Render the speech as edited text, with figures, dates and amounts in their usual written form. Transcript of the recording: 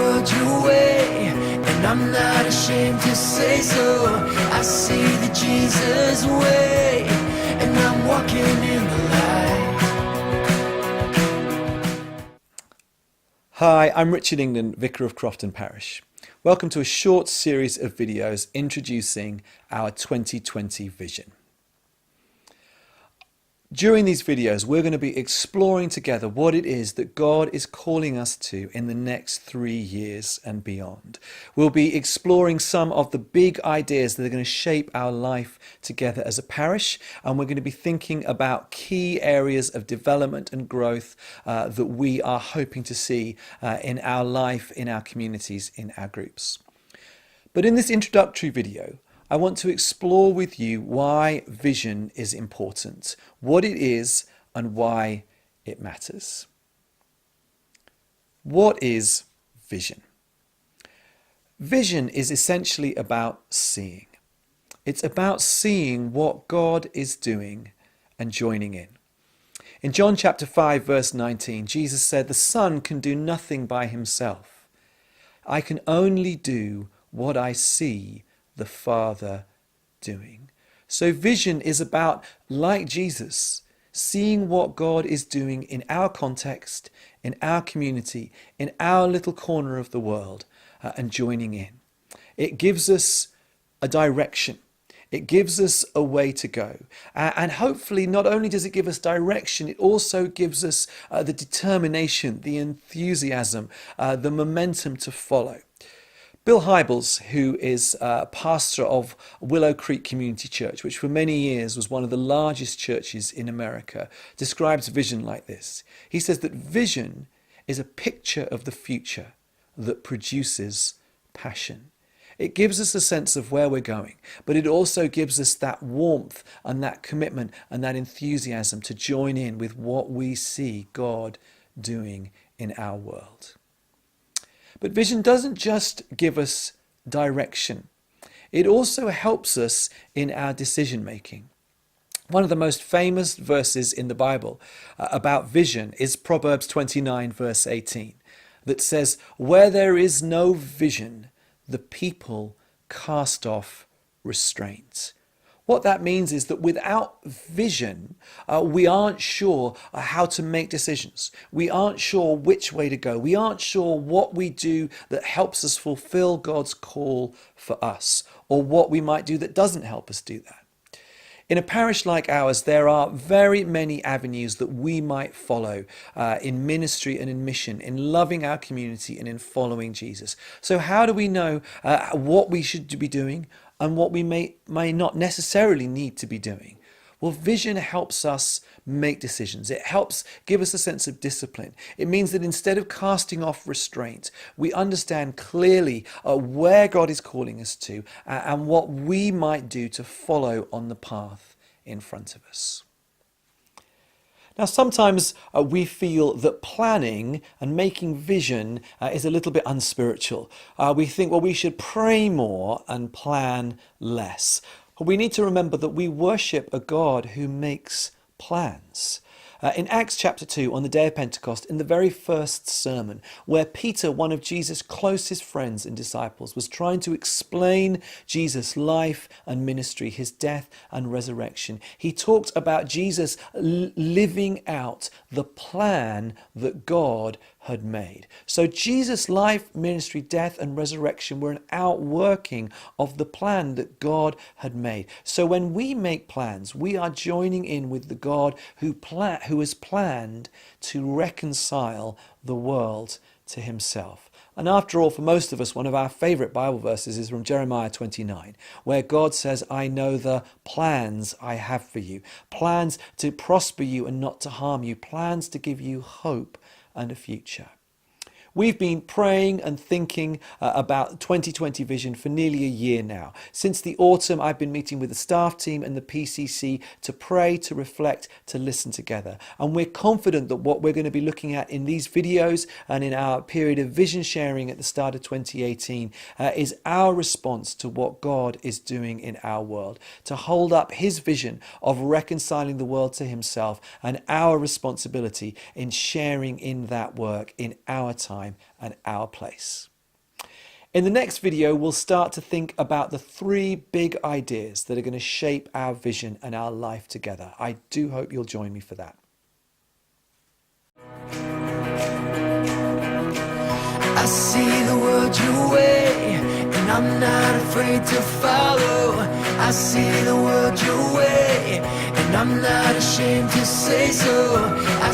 world your way, and I'm not ashamed to say so. I see the Jesus way, and I'm walking in the light. Hi, I'm Richard England, Vicar of Crofton Parish. Welcome to a short series of videos introducing our 2020 vision. During these videos, we're going to be exploring together what it is that God is calling us to in the next 3 years and beyond. We'll be exploring some of the big ideas that are going to shape our life together as a parish, and we're going to be thinking about key areas of development and growth that we are hoping to see in our life, in our communities, in our groups. But in this introductory video, I want to explore with you why vision is important, what it is, and why it matters. What is vision? Vision is essentially about seeing. It's about seeing what God is doing and joining in. In John chapter 5, verse 19, Jesus said, "The Son can do nothing by himself. I can only do what I see the Father doing." So vision is about, like Jesus, seeing what God is doing in our context, in our community, in our little corner of the world, and joining in. It gives us a direction. It gives us a way to go. And hopefully not only does it give us direction, it also gives us the determination, the enthusiasm, the momentum to follow. Bill Hybels, who is pastor of Willow Creek Community Church, which for many years was one of the largest churches in America, describes vision like this. He says that vision is a picture of the future that produces passion. It gives us a sense of where we're going, but it also gives us that warmth and that commitment and that enthusiasm to join in with what we see God doing in our world. But vision doesn't just give us direction. It also helps us in our decision making. One of the most famous verses in the Bible about vision is Proverbs 29, verse 18, that says, "Where there is no vision, the people cast off restraint." What that means is that without vision, we aren't sure how to make decisions. We aren't sure which way to go. We aren't sure what we do that helps us fulfill God's call for us, or what we might do that doesn't help us do that. In a parish like ours, there are very many avenues that we might follow in ministry and in mission, in loving our community and in following Jesus. So how do we know what we should be doing and what we may not necessarily need to be doing? Well, vision helps us make decisions. It helps give us a sense of discipline. It means that instead of casting off restraint, we understand clearly where God is calling us to and what we might do to follow on the path in front of us. Now, sometimes we feel that planning and making vision is a little bit unspiritual. We think, well, we should pray more and plan less. We need to remember that we worship a God who makes plans. In Acts chapter 2, on the day of Pentecost, in the very first sermon, where Peter, one of Jesus' closest friends and disciples, was trying to explain Jesus' life and ministry, his death and resurrection, he talked about Jesus living out the plan that God had made. So Jesus' life, ministry, death and resurrection were an outworking of the plan that God had made. So when we make plans, we are joining in with the God who has planned to reconcile the world to himself. And after all, for most of us, one of our favourite Bible verses is from Jeremiah 29, where God says, "I know the plans I have for you, plans to prosper you and not to harm you, plans to give you hope and a future." We've been praying and thinking about 2020 vision for nearly a year now. Since the autumn, I've been meeting with the staff team and the PCC to pray, to reflect, to listen together. And we're confident that what we're going to be looking at in these videos and in our period of vision sharing at the start of 2018 is our response to what God is doing in our world, to hold up his vision of reconciling the world to himself and our responsibility in sharing in that work in our time and our place. In the next video, we'll start to think about the 3 big ideas that are going to shape our vision and our life together. I do hope you'll join me for that. I see the world your way, and I'm not afraid to follow. I see the world your way, and I'm not ashamed to say so. I